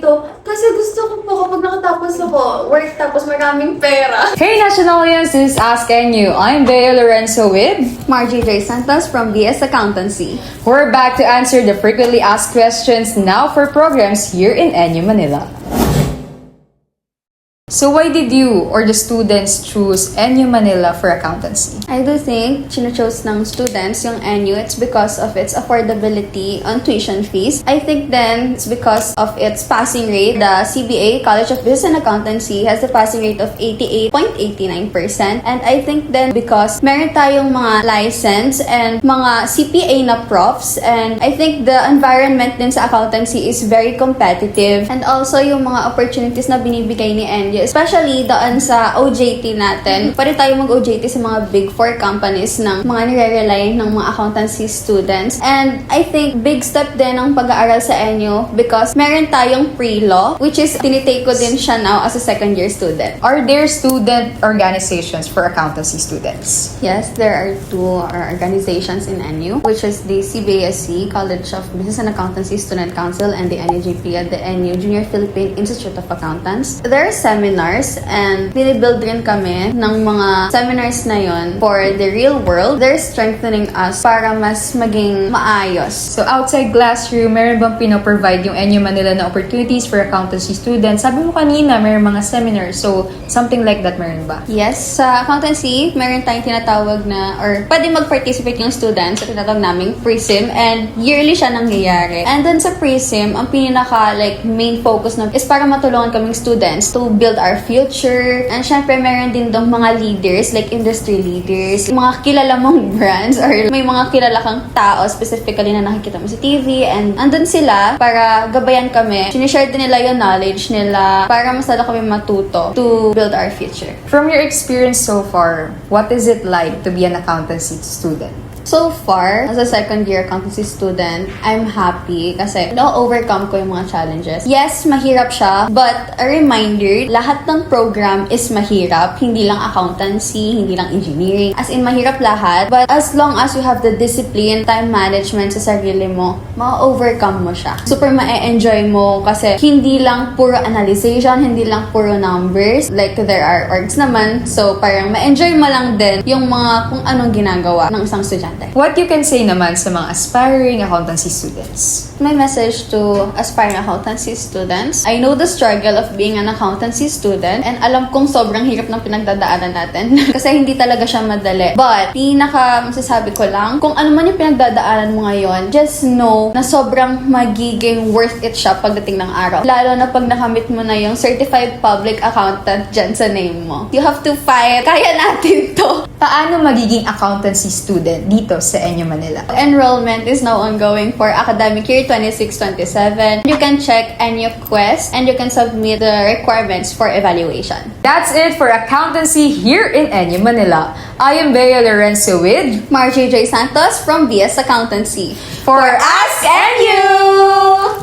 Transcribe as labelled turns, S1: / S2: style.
S1: ko. Kasi gusto ko po kapag nakatapos ako, work tapos maraming pera.
S2: Hey Nationalians, this is Ask NU. I'm Bea Lorenzo with
S3: Margie J. Santos from BS Accountancy.
S2: We're back to answer the frequently asked questions now for programs here in NU Manila. So why did you or the students choose NU Manila for accountancy?
S3: I do think choose ng students yung NU, it's because of its affordability on tuition fees. I think then it's because of its passing rate. The CBA, College of Business and Accountancy, has a passing rate of 88.89%. And I think then because meron tayong mga license and mga CPA na profs, and I think the environment din sa accountancy is very competitive. And also yung mga opportunities na binibigay ni NU, especially doon sa OJT natin. Pwede tayo mag-OJT sa mga big four companies ng mga nire-rely ng mga accountancy students. And I think big step din ang pag-aaral sa NU because meron tayong pre-law, which is tinitake ko din siya now as a second year student.
S2: Are there student organizations for accountancy students?
S3: Yes, there are two organizations in NU, which is the CBSC, College of Business and Accountancy Student Council, and the NUJP, the NU Junior Philippine Institute of Accountants. There are seminars and binibuild rin kami ng mga seminars na yon for the real world. They're strengthening us para mas maging maayos.
S2: So outside classroom, meron bang pinoprovide yung NU Manila na opportunities for accountancy students? Sabi mo kanina, meron mga seminars. So something like that meron ba?
S3: Yes, sa accountancy, meron tayong tinatawag na, or pwede mag-participate yung students sa tinatawag naming PRISM, and yearly siya nangyayari. And then sa PRISM, ang pinaka main focus na is para matulungan kaming students to build our future. And syempre, meron din dong mga leaders, like industry leaders, mga kilala mong brands, or may mga kilala kang tao specifically na nakikita mo sa TV, and andun sila para gabayan kami. Sinishare din nila yung knowledge nila para mas lalo kami matuto to build our future.
S2: From your experience so far, what is it like to be an accountancy student?
S3: So far, as a second year accountancy student, I'm happy kasi na-overcome ko yung mga challenges. Yes, mahirap siya, but a reminder, lahat ng program is mahirap. Hindi lang accountancy, hindi lang engineering. As in, mahirap lahat. But as long as you have the discipline, time management sa sarili mo, ma-overcome mo siya. Super ma-enjoy mo kasi hindi lang puro analyzation, hindi lang puro numbers. Like, there are orgs naman. So, parang ma-enjoy mo lang din yung mga kung anong ginagawa ng isang estudyante.
S2: What you can say naman sa mga aspiring accountancy students?
S3: My message to aspiring accountancy students, I know the struggle of being an accountancy student, and alam kong sobrang hirap ng pinagdadaanan natin kasi hindi talaga siya madali. But, masasabi ko lang, kung ano man yung pinagdadaanan mo ngayon, just know na sobrang magiging worth it siya pagdating ng araw. Lalo na pag nakamit mo na yung Certified Public Accountant dyan sa name mo. You have to fight. Kaya natin to.
S2: Paano magiging accountancy student dito sa NU Manila?
S3: Enrollment is now ongoing for academic year 26-27. You can check NU Quest and you can submit the requirements for evaluation.
S2: That's it for accountancy here in NU Manila. I am Bea Lorenzo with
S3: Margie J. Santos from BS Accountancy.
S2: For Ask NU!